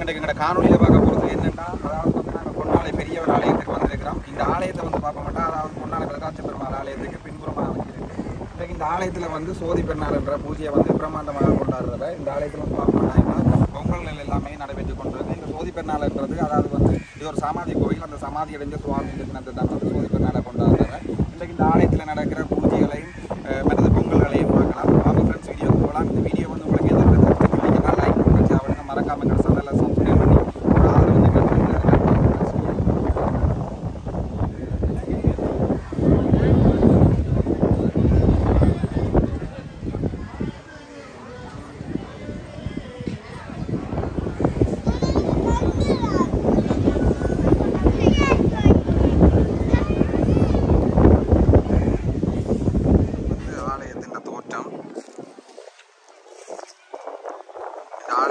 எங்களோட காணொலியில் பார்க்க போகிறது என்னென்னா, அதாவது வந்து நாங்கள் பொன்னாலை பெரியவர் ஆலயத்துக்கு வந்திருக்கிறோம். இந்த ஆலயத்தை வந்து பார்க்க மாட்டோம். அதாவது பொன்னாலை கலகாட்சி பெருமாள் ஆலயத்துக்கு பின்புறமாக அமைஞ்சிருக்கு. இன்றைக்கு இந்த ஆலயத்தில் வந்து சோதி பெருநாள்ன்ற பூஜையை வந்து பிரம்மாண்டமாக கொண்டாடுறத இந்த ஆலயத்தில் வந்து பார்க்க மாட்டாங்கன்னா பொங்கல்கள் எல்லாமே நடைபெற்று கொண்டிருக்கு. இந்த சோதி பெருநாள்ன்றது அதாவது வந்து இது ஒரு சமாதி கோயில். அந்த சமாதி அடைஞ்ச சுவாமி தினத்தை தான் வந்து சோதி பெருநாளை கொண்டாடுறத. இன்றைக்கு இந்த ஆலயத்தில் நடக்கிற பூஜைகளையும் மற்றது பொங்கல்களையும் பார்க்கலாம். வாங்க ஃப்ரெண்ட்ஸ், வீடியோ போகலாம். இந்த வீடியோ வந்து உங்களுக்கு எதாவது தெரிஞ்சுக்கிட்டீங்கன்னா லைக் பண்ணுங்க, அவனுங்க மறக்காம எங்கள் சேனலை சப்ஸ்கிரைப் பண்ணி ஒரு ஆதரவு வந்து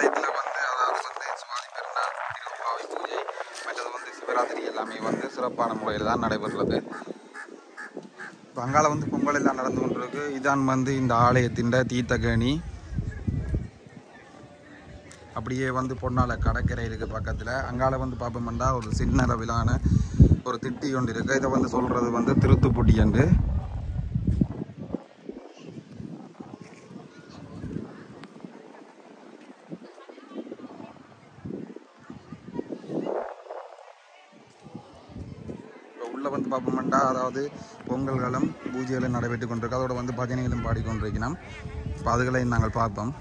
ஆலயத்தில் வந்து அதாவது வந்து சுவாதி பெருநாள் திருப்பாவை பூஜை மற்றது வந்து சிவராத்திரி எல்லாமே வந்து சிறப்பான முறையில் தான் நடைபெறுகிறது. இப்போ அங்கால வந்து பொங்கல் எல்லாம் நடந்து கொண்டிருக்கு. இதான் வந்து இந்த ஆலயத்தின் தீர்த்தகேணி. அப்படியே வந்து பொன்னாலை கடற்கரை இருக்குது பக்கத்தில். அங்கால வந்து பார்ப்போம்னா ஒரு சின்ன அளவிலான ஒரு திட்டி ஒன்று இருக்குது. இதை வந்து சொல்கிறது வந்து திருத்துப்புட்டி என்று. உள்ள வந்து பார்ப்போம்னா அதாவது பொங்கல்களும் பூஜைகளும் நடைபெற்று கொண்டிருக்கு. அதோட வந்து பஜனைகளும் பாடிக்கொண்டிருக்கணும். இப்போ அதுகளையும் நாங்கள் பார்ப்போம்.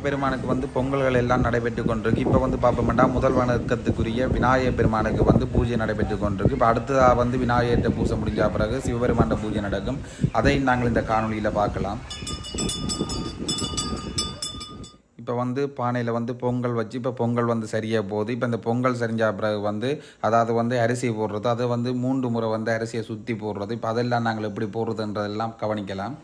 பெருமானுக்கு வந்து பொங்கல்கள் எல்லாம் நடைபெற்று கொண்டிருக்கு. இப்போ வந்து பார்ப்போம்னா முதல் வணக்கத்துக்குரிய விநாயகர் பெருமானுக்கு வந்து பூஜை நடைபெற்று கொண்டிருக்கு. இப்போ அடுத்ததாக வந்து விநாயகர்கிட்ட பூஜை முடிஞ்ச பிறகு சிவபெருமான பூஜை நடக்கும். அதையும் நாங்கள் இந்த காணொலியில் பார்க்கலாம். இப்போ வந்து பானையில் வந்து பொங்கல் வச்சு இப்போ பொங்கல் வந்து சரியாக போகுது. இப்போ இந்த பொங்கல் சரிஞ்ச பிறகு வந்து அதாவது வந்து அரிசி போடுறது, அதை வந்து 3 முறை வந்து அரிசியை சுற்றி போடுறது. இப்போ அதெல்லாம் நாங்கள் எப்படி போடுறதுன்றதெல்லாம் கவனிக்கலாம்.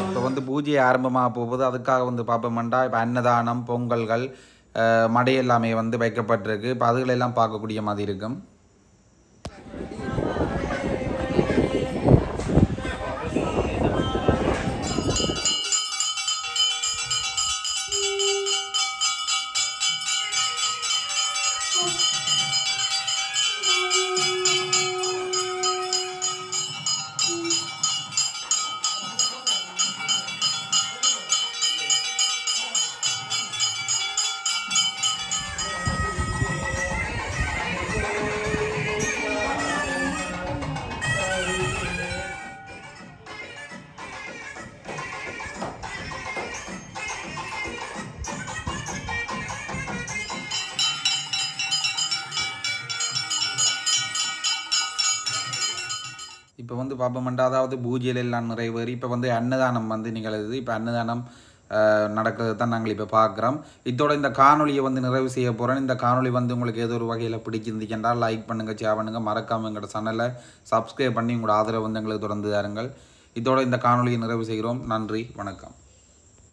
இப்போ வந்து பூஜை ஆரம்பமாக போகுது. அதுக்காக வந்து பார்ப்போம்னா இப்போ அன்னதானம், பொங்கல்கள், மடை எல்லாமே வந்து வைக்கப்பட்டிருக்கு. இப்போ அதுகளெல்லாம் பார்க்கக்கூடிய மாதிரி இருக்கும். இப்போ வந்து பார்ப்போம்னா அதாவது பூஜையில் எல்லாம் நிறைவேறி இப்போ வந்து அன்னதானம் வந்து நிகழுது. இப்போ அன்னதானம் நடக்கிறது தான் நாங்கள் இப்போ பார்க்குறோம். இதோட இந்த காணொலியை வந்து நிறைவு செய்ய போகிறேன். இந்த காணொலி வந்து உங்களுக்கு ஏதோ ஒரு வகையில் பிடிச்சிருந்துச்சுன்னா லைக் பண்ணுங்கள், ஷேர் பண்ணுங்கள், மறக்காமல் எங்களோட சேனலை சப்ஸ்கிரைப் பண்ணி உங்களோட ஆதரவு வந்து எங்களுக்கு தொடர்ந்து தாருங்கள். இதோட இந்த காணொலியை நிறைவு செய்கிறோம். நன்றி, வணக்கம்.